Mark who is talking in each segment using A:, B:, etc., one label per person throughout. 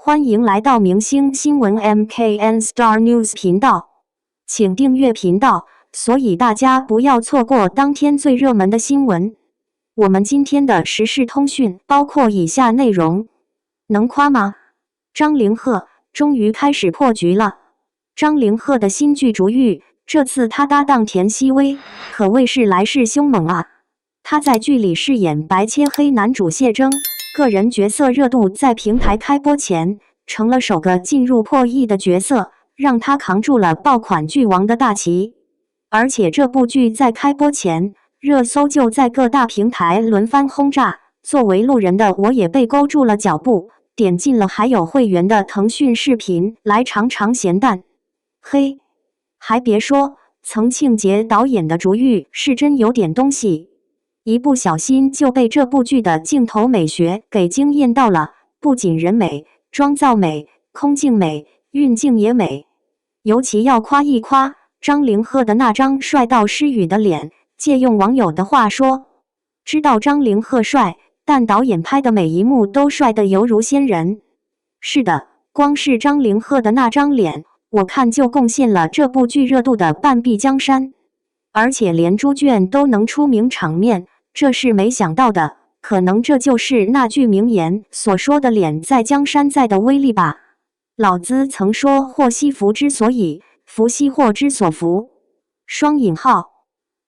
A: 歡迎來到明星新聞 MKN Star News 頻道，請訂閱頻道，所以大家不要錯過當天最熱門的新聞。我們今天的時事通訊包括以下內容，能誇嗎？張凌赫終於開始破局了。張凌赫的新劇《逐玉》，這次他搭檔田曦薇，可謂是來勢兇猛啊！他在劇裡飾演白切黑男主謝崢，個人角色熱度在平台開播前成了首個進入破億的角色，讓他扛住了爆款劇王的大旗。而且這部劇在開播前，熱搜就在各大平台輪番轟炸，作為路人的我也被勾住了腳步，點進了還有會員的騰訊視頻來嘗嘗鹹淡。嘿，還別說，曾慶婕導演的《逐玉》是真有點東西，一不小心就被這部劇的鏡頭美學給驚豔到了，不僅人美、妝造美、空鏡美、運鏡也美。尤其要誇一誇張凌赫的那張帥到失語的臉，借用網友的話說，知道張凌赫帥，但導演拍的每一幕都帥得猶如仙人。是的，光是張凌赫的那張臉，我看就貢獻了這部劇熱度的半壁江山。而且連豬圈都能出名場面，這是沒想到的，可能這就是那句名言所說的臉在江山在的威力吧。老子曾說禍兮福之所倚，福兮禍之所伏。雙引號。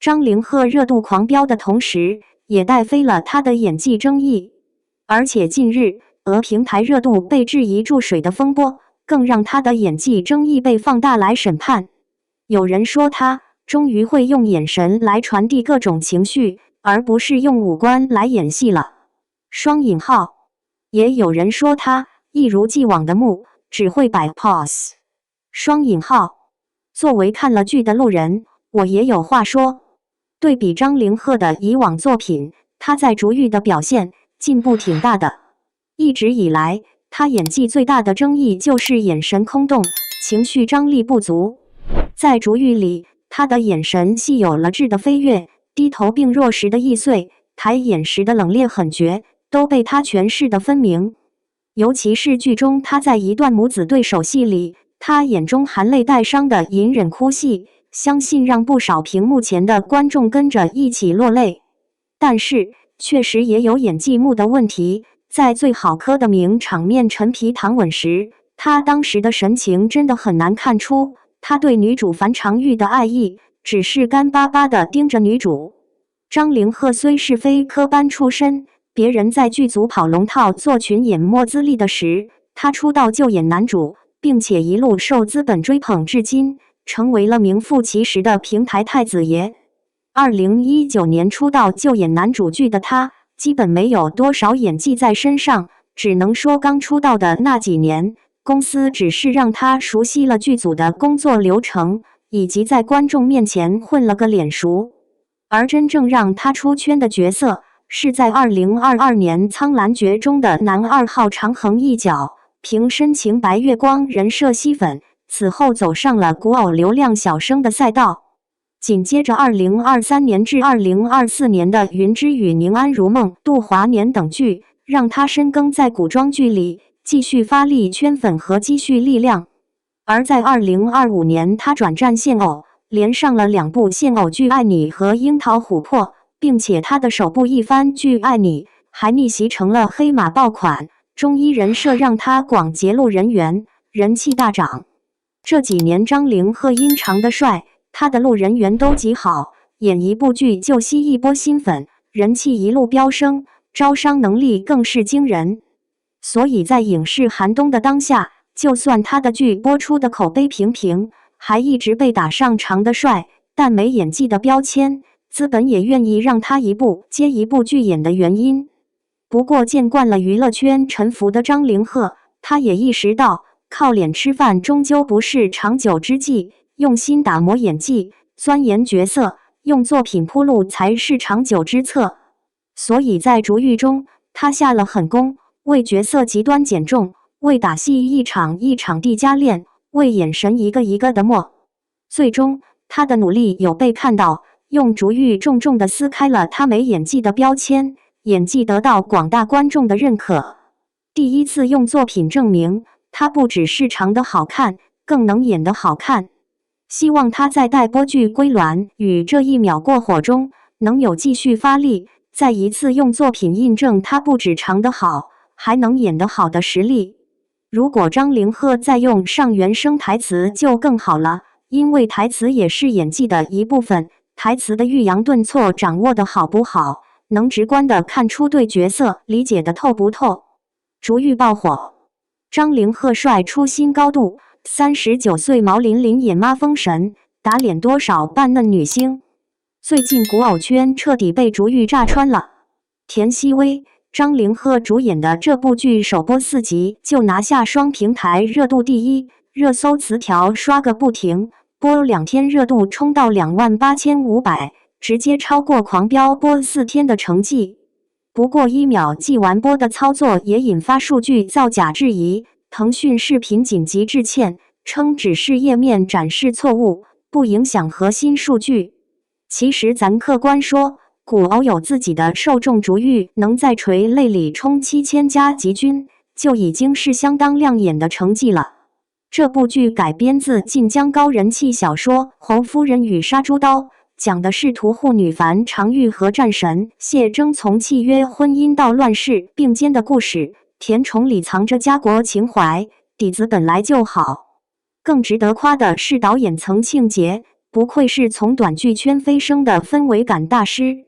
A: 張凌赫熱度狂飆的同時，也帶飛了他的演技爭議。而且近日，平台熱度被質疑注水的風波，更讓他的演技爭議被放大來審判。有人說他終於會用眼神來傳遞各種情緒，而不是用五官來演戲了。雙引號。也有人說他一如既往的木，只會擺 pose。雙引號。作為看了劇的路人，我也有話說。對比張凌赫的以往作品，他在《逐玉》的表現進步挺大的。一直以來，他演技最大的爭議就是眼神空洞，情緒張力不足。在《逐玉》裡，他的眼神戲有了質的飛躍，低頭並弱時的易碎，抬眼時的冷冽狠絕，都被他詮釋得分明。尤其是劇中他在一段母子對手戲裡，他眼中含淚帶傷的隱忍哭戲，相信讓不少屏幕前的觀眾跟着一起落淚。但是，確實也有演技木的問題，在最好磕的名場面陳皮糖吻時，他當時的神情真的很難看出他對女主樊長玉的愛意，只是乾巴巴地盯着女主。張凌赫雖是非科班出身，別人在劇組跑龍套做群演摸資歷的時，他出道就演男主，並且一路受資本追捧至今，成為了名副其實的平台太子爺。2019年出道就演男主劇的他，基本沒有多少演技在身上，只能說剛出道的那幾年，公司只是讓他熟悉了劇組的工作流程，以及在觀眾面前混了個臉熟。而真正讓他出圈的角色，是在2022年《蒼蘭訣》中的男二號長橫一角，憑深情白月光人設吸粉，此後走上了古偶流量小生的賽道。緊接着2023年至2024年的《雲之羽》《寧安如夢》《度華年》等劇，讓他深耕在古裝劇裡，繼續發力圈粉和積蓄力量。而在2025年，他轉戰現偶，連上了2部現偶劇《愛你》和《櫻桃琥珀》，並且他的首部一番劇《愛你》還逆襲成了黑馬爆款，中醫人設讓他廣結路人緣，人氣大漲。這幾年張凌赫因長得帥，他的路人緣都極好，演一部劇就吸一波新粉，人氣一路飆升，招商能力更是驚人。所以在影視寒冬的當下，就算他的劇播出的口碑平平，還一直被打上長得帥但沒演技的標籤，資本也願意讓他一部接一部劇演的原因。不過見慣了娛樂圈沉浮的張凌赫，他也意識到靠臉吃飯終究不是長久之計，用心打磨演技，鑽研角色，用作品鋪路才是長久之策。所以在《逐玉》中，他下了狠功，為角色極端減重，為打戲一場一場地加練，為眼神一個一個的磨。最終，他的努力有被看到，用《逐玉》重重地撕開了他沒演技的標籤，演技得到廣大觀眾的認可。第一次用作品證明她不只是長得好看，更能演得好看。希望她在待播劇《歸鑾》與這一秒過火中能有繼續發力，再一次用作品印證她不只長得好，還能演得好的實力。如果張凌赫再用上原聲台詞就更好了，因為台詞也是演技的一部分，台詞的抑揚頓挫掌握的好不好，能直觀地看出對角色理解的透不透。逐玉爆火，張凌赫帥出新高度，39歲毛琳琳演媽封神，打臉多少扮嫩女星。最近古偶圈徹底被逐玉炸穿了。田曦薇、張凌赫主演的這部劇首播4集就拿下雙平台熱度第一，熱搜詞條刷個不停，播2天熱度衝到28500，直接超過狂飆播4天的成績。不過1秒即完播的操作也引發數據造假質疑，騰訊視頻緊急致歉，稱只是頁面展示錯誤，不影響核心數據。其實咱客觀說，古偶有自己的受眾，逐玉能在垂類裡衝7000加級軍，就已經是相當亮眼的成績了。這部劇改編自晉江高人氣小說《侯夫人與殺豬刀》，講的是屠戶女樊長玉和戰神謝征從契約婚姻到亂世並肩的故事。甜寵裡藏着家國情懷，底子本來就好。更值得誇的是導演曾慶傑，不愧是從短劇圈飛升的氛圍感大師。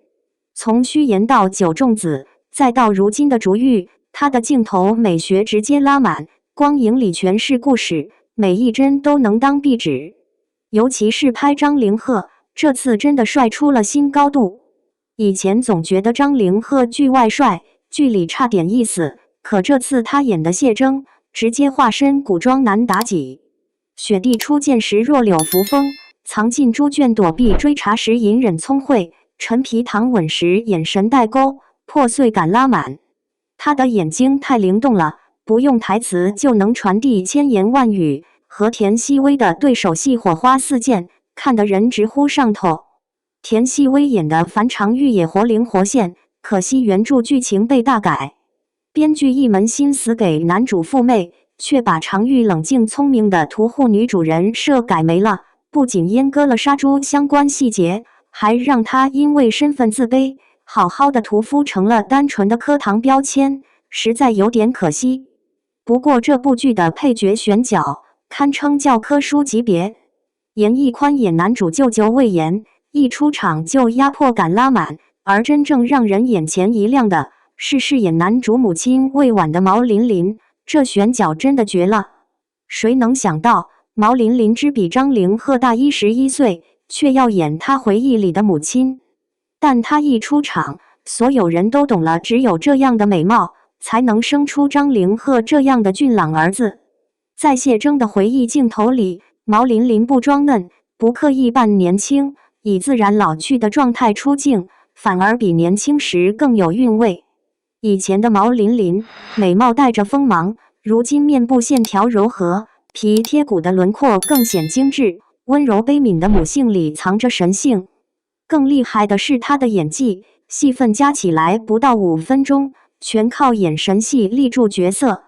A: 從虛言到九重紫，再到如今的逐玉，他的鏡頭美學直接拉滿，光影裡全是故事，每一幀都能當壁紙。尤其是拍張凌赫，這次真的帥出了新高度。以前總覺得張凌赫劇外帥，劇裡差點意思，可這次他演的謝征，直接化身古裝男妲己。雪地初見時若柳扶風，藏進豬圈躲避追查時隱忍聰慧，陳皮糖吻時眼神帶勾，破碎感拉滿。他的眼睛太靈動了，不用台詞就能傳遞千言萬語，和田曦薇的對手戲火花四濺，看得人直呼上頭。田曦薇演的樊長玉也活靈活現，可惜原著劇情被大改，編劇一門心思給男主復媚，卻把長玉冷靜聰明的屠戶女主人設改沒了，不僅閹割了殺豬相關細節，還讓她因為身份自卑，好好的屠夫成了單純的課堂標籤，實在有點可惜。不過這部劇的配角選角堪稱教科書級別，嚴屹寬演男主舅舅魏延，一出場就壓迫感拉滿，而真正讓人眼前一亮的是飾演男主母親魏婉的毛琳琳，這選角真的絕了。誰能想到毛琳琳只比張凌赫大11歲，卻要演她回憶裡的母親。但她一出場，所有人都懂了，只有這樣的美貌，才能生出張凌赫這樣的俊朗兒子。在謝征的回憶鏡頭裡，毛琳琳不裝嫩，不刻意扮年輕，以自然老去的狀態出鏡，反而比年輕時更有韻味。以前的毛琳琳美貌帶着鋒芒，如今面部線條柔和，皮貼骨的輪廓更顯精緻，溫柔悲憫的母性裡藏着神性。更厲害的是她的演技，戲份加起來不到5分鐘，全靠眼神戲立住角色。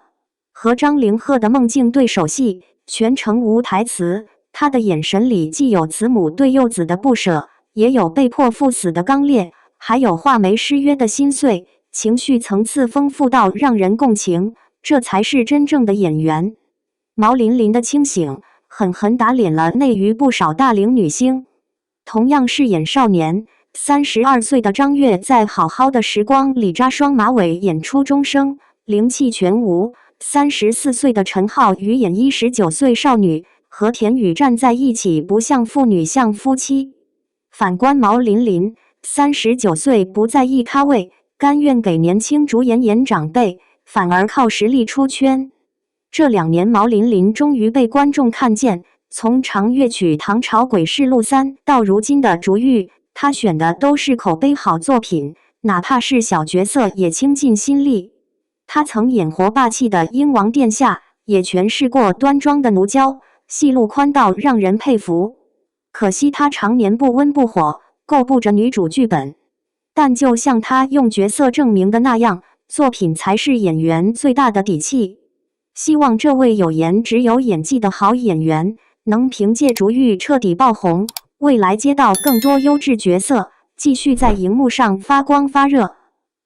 A: 和張凌赫的夢境對手戲全程無台詞，他的眼神裡既有慈母對幼子的不捨，也有被迫赴死的剛烈，還有畫眉失約的心碎，情緒層次豐富到讓人共情，這才是真正的演員。毛琳琳的清醒狠狠打臉了內娛不少大齡女星。同樣飾演少年，32歲的張越在《好好的時光》裡扎雙馬尾演初中生，靈氣全無。34歲的陳浩宇演19歲少女，和田雨站在一起不像父女像夫妻。反觀毛琳琳，39歲不在意咖位，甘願給年輕主演演長輩，反而靠實力出圈。這2年毛琳琳終於被觀眾看見，從長樂曲《唐朝詭事錄3》到如今的逐玉，她選的都是口碑好作品，哪怕是小角色也傾盡心力。他曾演活霸氣的英王殿下，也詮釋過端莊的奴嬌，戲路寬到讓人佩服。可惜他常年不溫不火，構不着女主劇本。但就像他用角色證明的那樣，作品才是演員最大的底氣。希望這位有顏值有演技的好演員能憑借逐玉徹底爆紅，未來接到更多優質角色，繼續在熒幕上發光發熱。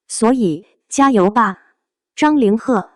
A: 所以加油吧，張凌赫！